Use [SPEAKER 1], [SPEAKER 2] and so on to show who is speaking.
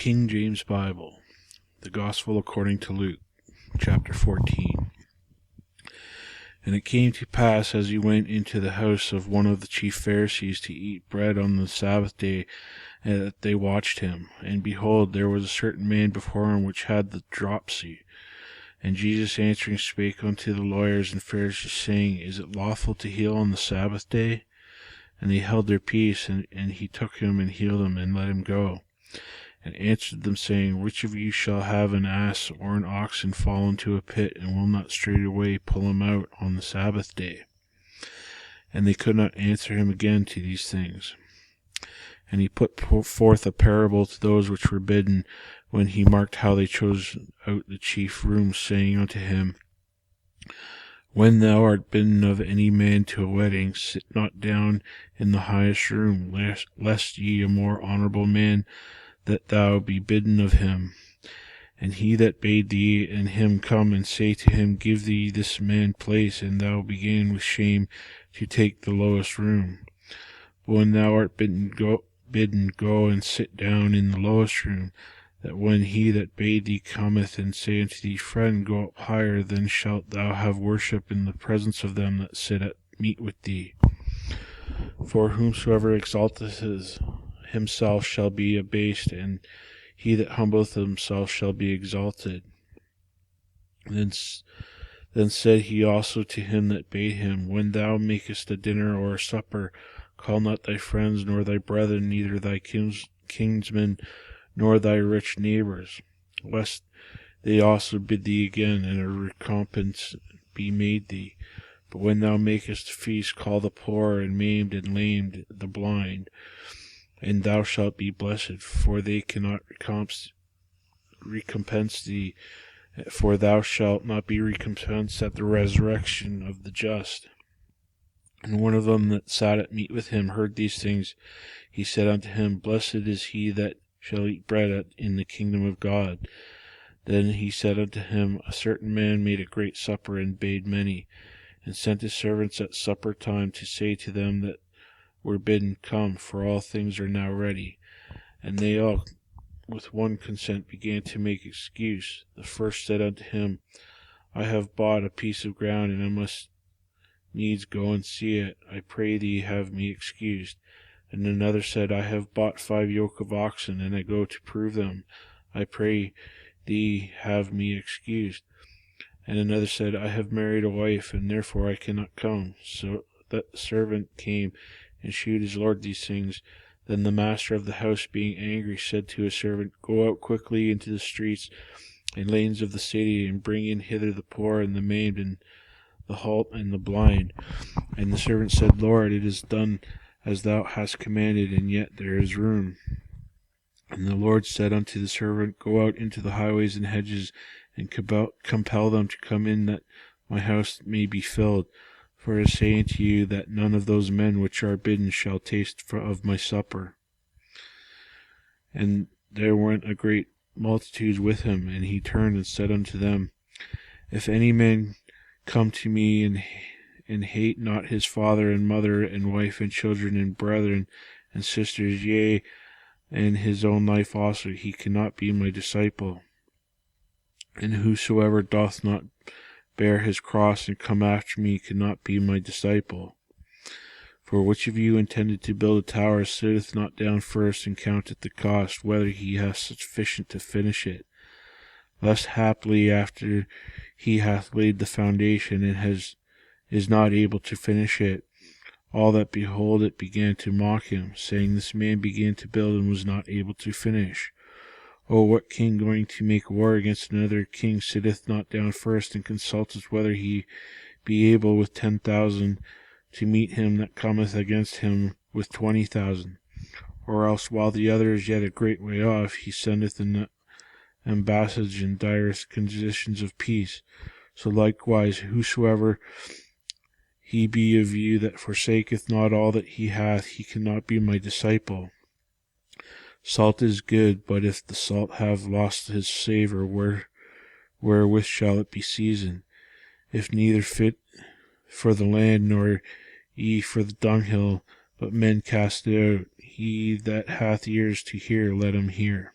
[SPEAKER 1] King James Bible, the Gospel according to Luke, chapter 14. And it came to pass, as he went into the house of one of the chief Pharisees to eat bread on the Sabbath day, that they watched him. And behold, there was a certain man before him which had the dropsy. And Jesus answering spake unto the lawyers and Pharisees, saying, Is it lawful to heal on the Sabbath day? And they held their peace, and he took him and healed him, and let him go. And answered them, saying, Which of you shall have an ass or an oxen fall into a pit, and will not straightway pull him out on the Sabbath day? And they could not answer him again to these things. And he put forth a parable to those which were bidden, when he marked how they chose out the chief rooms, saying unto him, When thou art bidden of any man to a wedding, sit not down in the highest room, lest ye a more honourable man that thou be bidden of him. And he that bade thee and him come and say to him, Give thee this man place, and thou begin with shame to take the lowest room. But when thou art bidden, go and sit down in the lowest room, that when he that bade thee cometh and say unto thee, Friend, go up higher, then shalt thou have worship in the presence of them that sit at meat with thee. For whomsoever exalteth himself shall be abased, and he that humbleth himself shall be exalted. Then said he also to him that bade him, When thou makest a dinner or a supper, call not thy friends, nor thy brethren, neither thy kinsmen, nor thy rich neighbours, lest they also bid thee again, and a recompense be made thee. But when thou makest a feast, call the poor, and maimed, and lamed, the blind, and thou shalt be blessed, for they cannot recompense thee, for thou shalt not be recompensed at the resurrection of the just. And one of them that sat at meat with him heard these things. He said unto him, Blessed is he that shall eat bread in the kingdom of God. Then he said unto him, A certain man made a great supper, and bade many, and sent his servants at supper time to say to them that were bidden, Come, for all things are now ready. And they all with one consent began to make excuse. The first said unto him, I have bought a piece of ground, and I must needs go and see it. I pray thee have me excused. And another said, I have bought 5 yoke of oxen, and I go to prove them. I pray thee have me excused. And another said, I have married a wife, and therefore I cannot come. So that servant came and shewed his lord these things. Then the master of the house, being angry, said to his servant, Go out quickly into the streets and lanes of the city, and bring in hither the poor, and the maimed, and the halt, and the blind. And the servant said, Lord, it is done as thou hast commanded, and yet there is room. And the Lord said unto the servant, Go out into the highways and hedges, and compel them to come in, that my house may be filled. For I say unto you, that none of those men which are bidden shall taste of my supper. And there went a great multitude with him, and he turned and said unto them, If any man come to me, and hate not his father and mother and wife and children and brethren and sisters, yea, and his own life also, he cannot be my disciple. And whosoever doth not bear his cross and come after me cannot be my disciple. For which of you intended to build a tower sitteth not down first and counteth the cost, whether he hath sufficient to finish it? Lest haply after he hath laid the foundation and is not able to finish it, all that behold it began to mock him, saying, This man began to build and was not able to finish. O what king going to make war against another king sitteth not down first and consulteth whether he be able with 10,000 to meet him that cometh against him with 20,000? Or else, while the other is yet a great way off, he sendeth an ambassage in divers conditions of peace. So likewise, whosoever he be of you that forsaketh not all that he hath, he cannot be my disciple. Salt is good, but if the salt have lost his savour, wherewith shall it be seasoned? If neither fit for the land, nor ye for the dunghill, but men cast it out. He that hath ears to hear, let him hear.